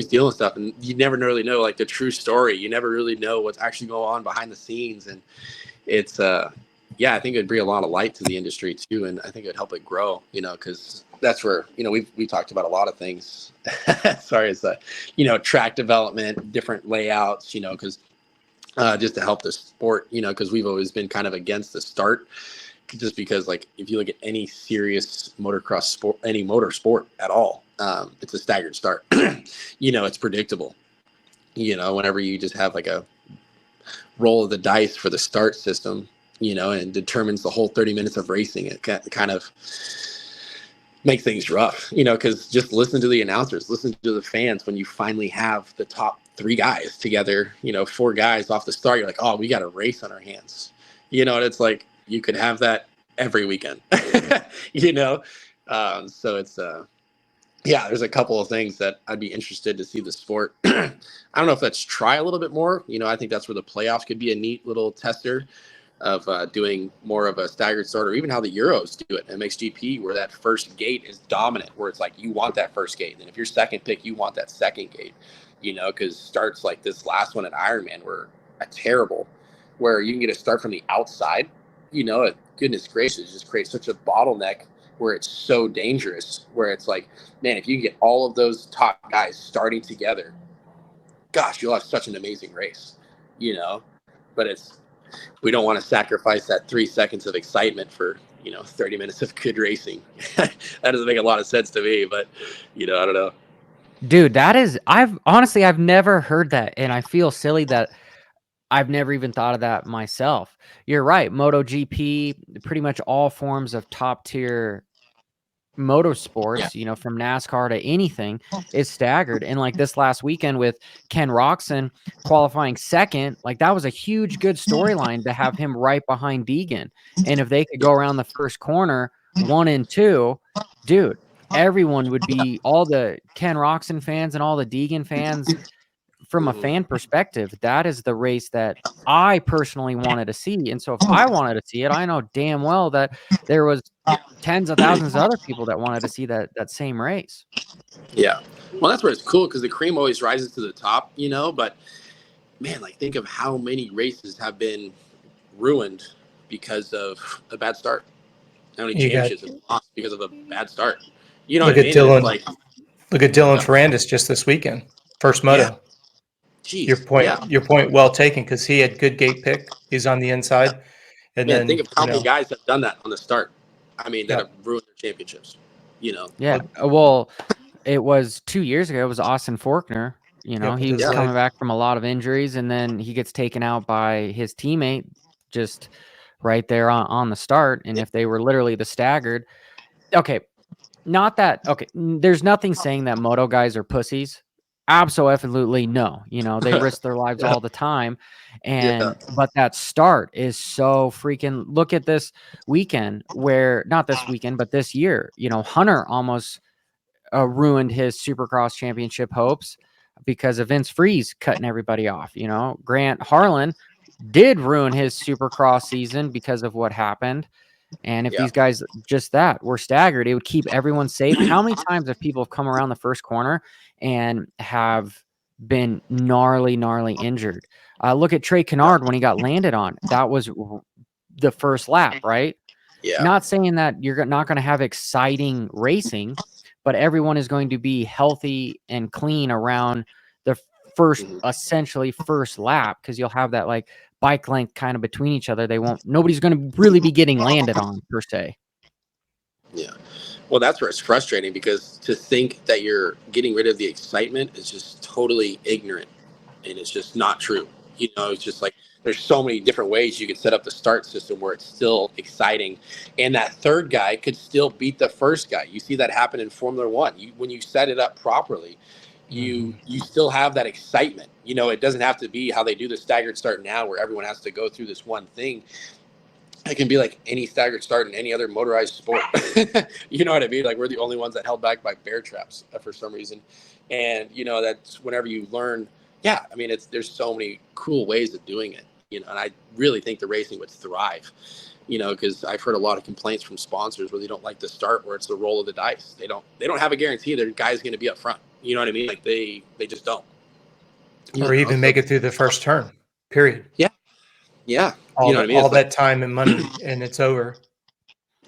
deal and stuff, and you never really know like the true story. You never really know what's actually going on behind the scenes, and it's yeah, I think it'd bring a lot of light to the industry too, and I think it'd help it grow. Because that's where we talked about a lot of things. Sorry, it's track development, different layouts. Because just to help the sport. Because we've always been kind of against the start. Just because, like, if you look at any serious motocross sport, any motor sport at all, it's a staggered start. It's predictable. Whenever you just have like a roll of the dice for the start system, and determines the whole 30 minutes of racing, it kind of make things rough, because just listen to the announcers, listen to the fans. When you finally have the top 3 guys together, 4 guys off the start, you're like, oh, we got a race on our hands. And it's like, you could have that every weekend, so it's, there's a couple of things that I'd be interested to see the sport. I don't know if let's try a little bit more. I think that's where the playoffs could be a neat little tester of doing more of a staggered start, or even how the Euros do it, MXGP, where that first gate is dominant, where it's like you want that first gate. And if you're second pick, you want that second gate, because starts like this last one at Ironman were terrible, where you can get a start from the outside. Goodness gracious, just creates such a bottleneck where it's so dangerous, where it's like, man, if you can get all of those top guys starting together, gosh, you'll have such an amazing race, but we don't want to sacrifice that 3 seconds of excitement for, 30 minutes of good racing. That doesn't make a lot of sense to me, but, I don't know. Dude, I've never heard that. And I feel silly that I've never even thought of that myself. You're right. MotoGP, pretty much all forms of top tier motorsports, from NASCAR to anything, is staggered. And like this last weekend with Ken Roczen qualifying second, like that was a huge good storyline to have him right behind Deegan. And if they could go around the first corner 1 and 2, dude, everyone would be, all the Ken Roczen fans and all the Deegan fans. From a fan perspective, that is the race that I personally wanted to see. And so if I wanted to see it, I know damn well that there was tens of thousands of other people that wanted to see that same race. Yeah. Well, that's where it's cool, because the cream always rises to the top, but man, like, think of how many races have been ruined because of a bad start. How many championships have lost because of a bad start? You know what I mean? Look at Dylan Ferrandis just this weekend. First moto. Yeah. Jeez, your point well taken, because he had good gate pick. He's on the inside. And then think of how many guys have done that on the start. I mean, that have ruined their championships. Yeah. Well, it was 2 years ago. It was Austin Faulkner. He was coming back from a lot of injuries, and then he gets taken out by his teammate just right there on the start. And if they were literally the staggered, there's nothing saying that moto guys are pussies. Absolutely no. They risk their lives all the time. But that start is so freaking, look at this weekend, where not this weekend, but this year, Hunter almost ruined his Supercross championship hopes because of Vince Freeze cutting everybody off. Grant Harlan did ruin his Supercross season because of what happened. And if these guys were staggered, it would keep everyone safe. How many times have people come around the first corner and have been gnarly injured? Look at Trey Kennard when he got landed on. That was the first lap, right? Yeah. Not saying that you're not going to have exciting racing, but everyone is going to be healthy and clean around the essentially first lap, because you'll have that like bike length kind of between each other. Nobody's going to really be getting landed on per se. Yeah. Well, that's where it's frustrating, because to think that you're getting rid of the excitement is just totally ignorant, and it's just not true. It's just like, there's so many different ways you could set up the start system where it's still exciting, and that third guy could still beat the first guy. You see that happen in Formula One. When you set it up properly, you still have that excitement. It doesn't have to be how they do the staggered start now, where everyone has to go through this one thing. It can be like any staggered start in any other motorized sport. You know what I mean? Like, we're the only ones that held back by bear traps for some reason. And, that's whenever you learn. Yeah, I mean, there's so many cool ways of doing it, and I really think the racing would thrive, because I've heard a lot of complaints from sponsors where they don't like the start, where it's the roll of the dice. They don't have a guarantee their guy's going to be up front. You know what I mean? Like they just don't. Or even make it through the first turn, period. Yeah. Yeah. All, you know what I mean? all It's that time and money, and it's over.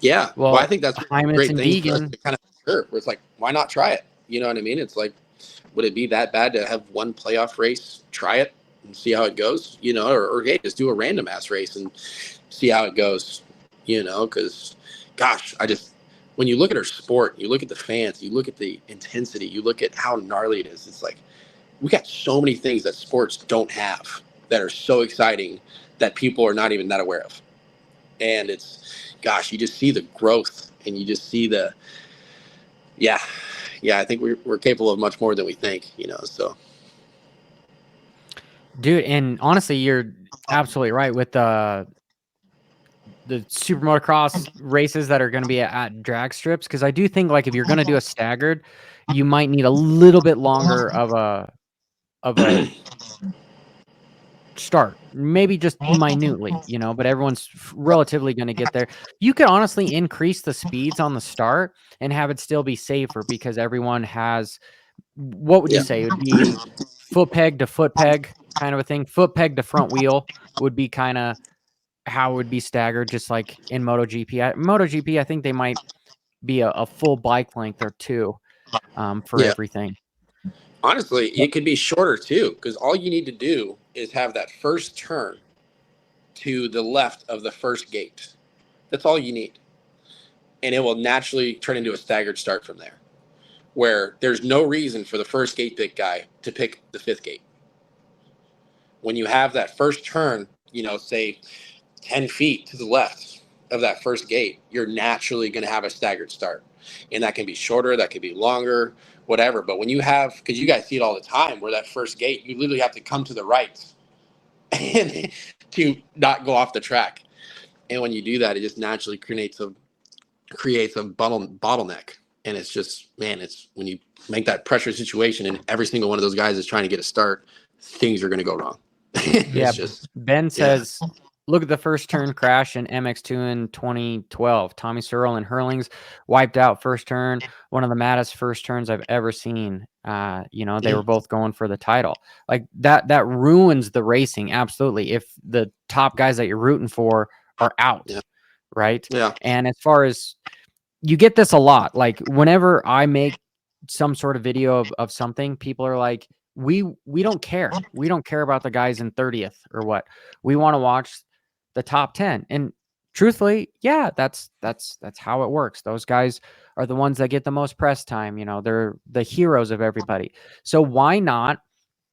yeah. Well, I think that's a Hymas great and thing for us Deegan. to kind of observe, where it's like, why not try it? You know what I mean? It's like, would it be that bad to have one playoff race, try it and see how it goes? You know, or hey, just do a random ass race and see how it goes. You know, because gosh, when you look at our sport, you look at the fans, you look at the intensity, you look at how gnarly it is. It's like we got so many things that sports don't have that are so exciting that people are not even that aware of. And it's, gosh, you just see the growth and you just see yeah, I think we're capable of much more than we think, you know, so. Dude, and honestly, you're absolutely right with the super motocross races that are going to be at drag strips. Cause I do think like if you're going to do a staggered, you might need a little bit longer of a start, maybe just minutely, you know, but everyone's relatively going to get there. You could honestly increase the speeds on the start and have it still be safer because everyone has, what would you say? It would be foot peg to foot peg kind of a thing. Foot peg to front wheel would be kind of how it would be staggered, just like in MotoGP. MotoGP, I think they might be a full bike length or two for everything. Honestly, it could be shorter too, because all you need to do is have that first turn to the left of the first gate. That's all you need. And it will naturally turn into a staggered start from there, where there's no reason for the first gate pick guy to pick the fifth gate. When you have that first turn, you know, say 10 feet to the left of that first gate, you're naturally going to have a staggered start. And that can be shorter, that could be longer, whatever. But when you have, because you guys see it all the time, where that first gate, you literally have to come to the right and to not go off the track. And when you do that, it just naturally creates a bottleneck. And it's just, man, it's when you make that pressure situation and every single one of those guys is trying to get a start, things are going to go wrong. Ben says, look at the first turn crash in MX2 in 2012. Tommy Searle and Hurlings wiped out first turn. One of the maddest first turns I've ever seen. You know, they were both going for the title. Like that ruins the racing. Absolutely. If the top guys that you're rooting for are out. Yeah. Right. Yeah. And as far as you get this a lot, like whenever I make some sort of video of something, people are like, we don't care. We don't care about the guys in 30th or what. We want to watch the top 10. And truthfully, yeah, that's how it works. Those guys are the ones that get the most press time. You know, they're the heroes of everybody. So why not,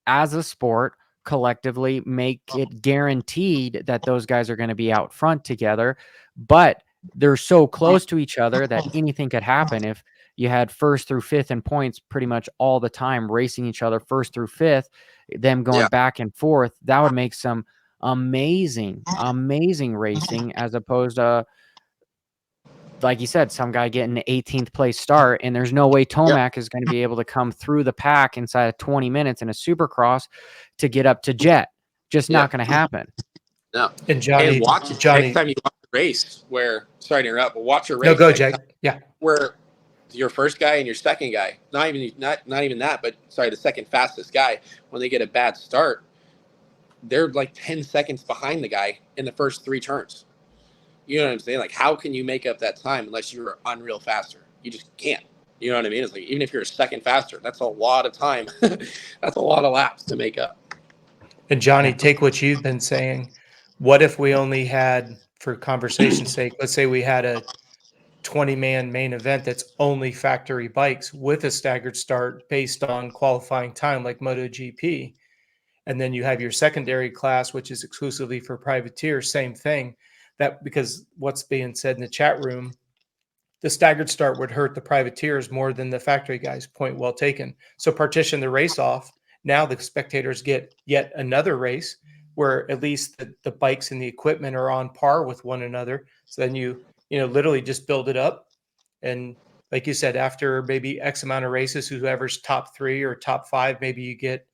as a sport, collectively make it guaranteed that those guys are going to be out front together, but they're so close to each other that anything could happen. If you had first through fifth in points pretty much all the time racing each other first through fifth, them going back and forth, that would make some amazing racing, as opposed to, like you said, some guy getting an 18th place start, and there's no way Tomac is going to be able to come through the pack inside of 20 minutes in a supercross to get up to Jet. Just not going to happen. No. And Johnny, next time you watch a race where, sorry to interrupt, but watch a race. No, go, Jake. Yeah. Where your first guy and your second guy, not even that, but sorry, the second fastest guy, when they get a bad start, they're like 10 seconds behind the guy in the first three turns. You know what I'm saying? Like, how can you make up that time unless you're unreal faster? You just can't. You know what I mean? It's like, even if you're a second faster, that's a lot of time. That's a lot of laps to make up. And Johnny, take what you've been saying. What if we only had, for conversation's sake, let's say we had a 20-man main event that's only factory bikes with a staggered start based on qualifying time like MotoGP. And then you have your secondary class, which is exclusively for privateers, same thing. That, because what's being said in the chat room, the staggered start would hurt the privateers more than the factory guys. Point well taken. So partition the race off. Now the spectators get yet another race where at least the bikes and the equipment are on par with one another. So then you literally just build it up. And like you said, after maybe X amount of races, whoever's top 3 or top 5, maybe you get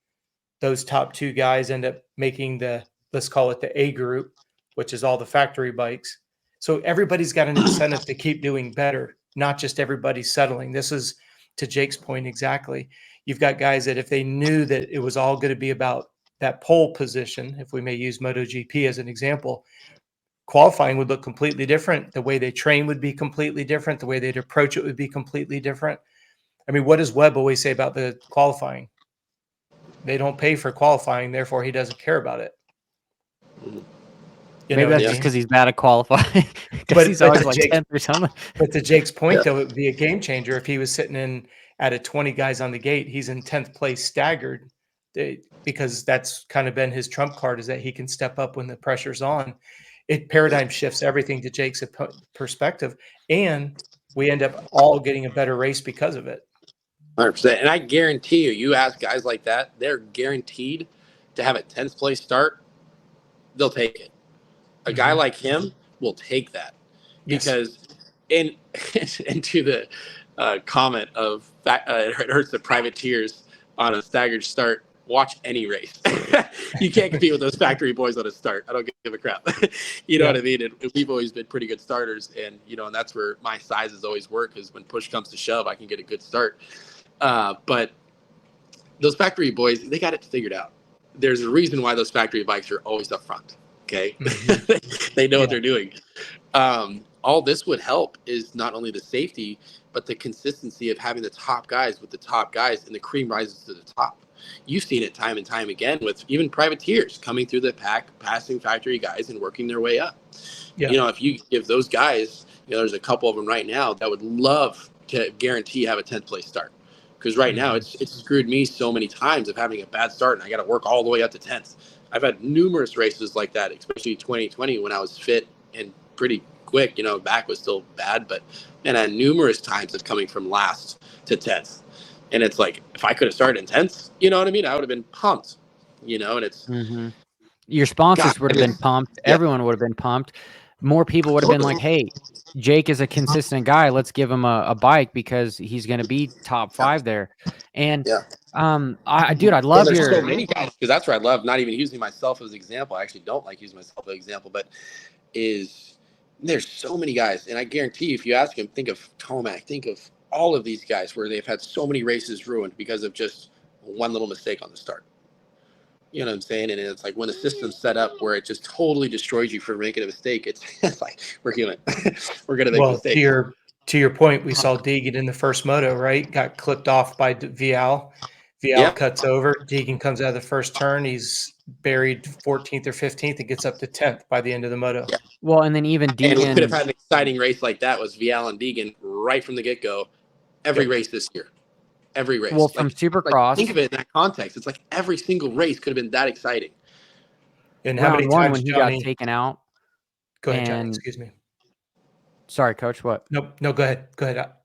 those top 2 guys end up making let's call it the A group, which is all the factory bikes. So everybody's got an incentive to keep doing better, not just everybody settling. This is, to Jake's point, exactly. you've got guys that if they knew that it was all going to be about that pole position, if we may use MotoGP as an example, qualifying would look completely different. The way they train would be completely different. The way they'd approach it would be completely different. I mean, what does Webb always say about the qualifying? They don't pay for qualifying, therefore he doesn't care about it. Maybe that's just because he's bad at qualifying. Because he's always like 10th or something. But to Jake's point, though, it would be a game changer if he was sitting in at a 20 guys on the gate. He's in 10th place staggered, because that's kind of been his trump card, is that he can step up when the pressure's on. It paradigm shifts everything to Jake's perspective, and we end up all getting a better race because of it. 100%. And I guarantee you ask guys like that, they're guaranteed to have a 10th place start. They'll take it. A guy like him will take that, because and to the comment of it hurts the privateers on a staggered start. Watch any race. You can't compete with those factory boys on a start. I don't give a crap. You know what I mean? And we've always been pretty good starters, and and that's where my sizes always work, is when push comes to shove, I can get a good start. But those factory boys, they got it figured out. There's a reason why those factory bikes are always up front. Okay. They know what they're doing. All this would help is not only the safety, but the consistency of having the top guys with the top guys, and the cream rises to the top. You've seen it time and time again with even privateers coming through the pack, passing factory guys and working their way up. If you give those guys, there's a couple of them right now that would love to guarantee have a 10th place start. Because right now it's screwed me so many times of having a bad start, and I got to work all the way up to 10th. I've had numerous races like that, especially 2020 when I was fit and pretty quick. Back was still bad, but I had numerous times of coming from last to 10th. And it's like, if I could have started in 10th, you know what I mean? I would have been pumped, and it's your sponsors would have been pumped. Everyone would have been pumped. More people would have been like, hey, Jake is a consistent guy. Let's give him a bike, because he's going to be top 5 there. And I love there's so many guys, because that's where I love not even using myself as an example. I actually don't like using myself as an example, but there's so many guys. And I guarantee you, if you ask him, think of Tomac, think of all of these guys where they've had so many races ruined because of just one little mistake on the start. You know what I'm saying? And it's like when the system's set up where it just totally destroys you for making a mistake, it's like, we're human. We're going to make mistakes. To your point, we saw Deegan in the first moto, right? Got clipped off by Vial. Vial cuts over. Deegan comes out of the first turn. He's buried 14th or 15th and gets up to 10th by the end of the moto. Yeah. Well, and then even Deegan. And we could have had an exciting race like that was Vial and Deegan right from the get-go. Every race this year. Every race. Well, from Supercross. Think of it in that context. It's like every single race could have been that exciting. And how many times when he got taken out? Go ahead, Johnny. Excuse me. Sorry, Coach. What? No. Go ahead.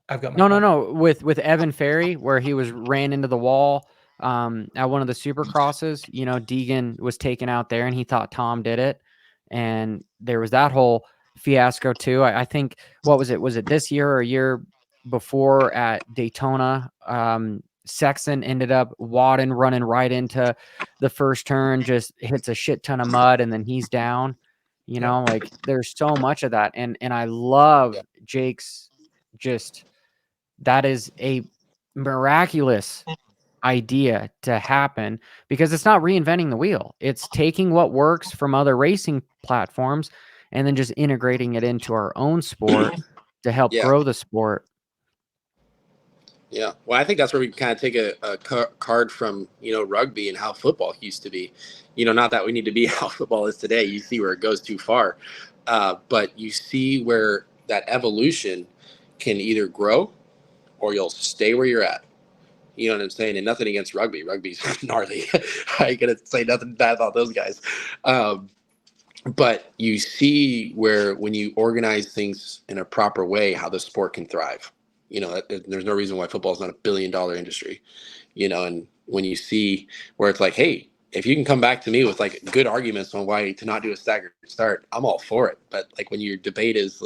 I've got my no. With Evan Ferry, where he ran into the wall at one of the Supercrosses. Deegan was taken out there, and he thought Tom did it, and there was that whole fiasco too. I think, what was it? Was it this year or a year before at Daytona? Sexton ended up running right into the first turn, just hits a shit ton of mud, and then he's down. There's so much of that. And I love Jake's that is a miraculous idea to happen, because it's not reinventing the wheel. It's taking what works from other racing platforms and then just integrating it into our own sport to help grow the sport. Yeah. Well, I think that's where we can kind of take a card from, rugby and how football used to be. Not that we need to be how football is today. You see where it goes too far. But you see where that evolution can either grow or you'll stay where you're at. You know what I'm saying? And nothing against rugby. Rugby's gnarly. I ain't going to say nothing bad about those guys. But you see where when you organize things in a proper way, how the sport can thrive. There's no reason why football is not $1 billion industry, and when you see where it's like, hey, if you can come back to me with like good arguments on why to not do a staggered start, I'm all for it. But like when your debate is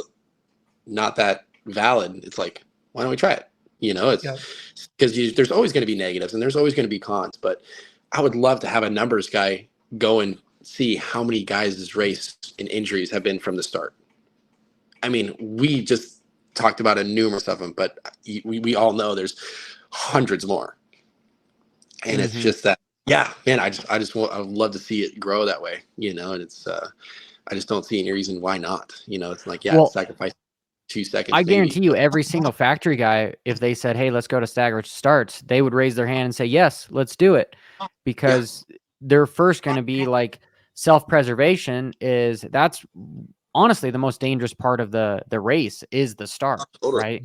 not that valid, it's like, why don't we try it? It's because there's always going to be negatives and there's always going to be cons, but I would love to have a numbers guy go and see how many guys' race and injuries have been from the start. I mean, we just talked about a numerous of them, but we all know there's hundreds more. And it's just that, yeah, man, I would love to see it grow that way, you know, and it's, I just don't see any reason why not, you know, it's like, yeah, Well, sacrifice 2 seconds. I maybe. guarantee you every single factory guy, if they said, hey, let's go to staggered starts, they would raise their hand and say, yes, let's do it. Because they're first going to be like self-preservation that's honestly the most dangerous part of the race is the start, right?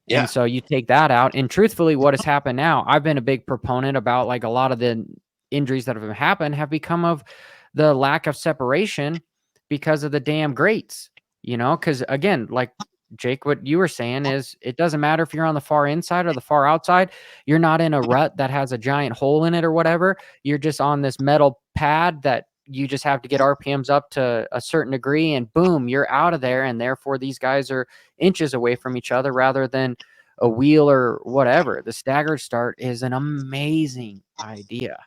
Yeah. And so you take that out, and truthfully, what has happened now, I've been a big proponent about like a lot of the injuries that have happened have become of the lack of separation because of the damn grates, you know, because again, like Jake, what you were saying is it doesn't matter if you're on the far inside or the far outside, you're not in a rut that has a giant hole in it or whatever. You're just on this metal pad that you just have to get RPMs up to a certain degree and boom, you're out of there. And therefore these guys are inches away from each other rather than a wheel or whatever. The staggered start is an amazing idea.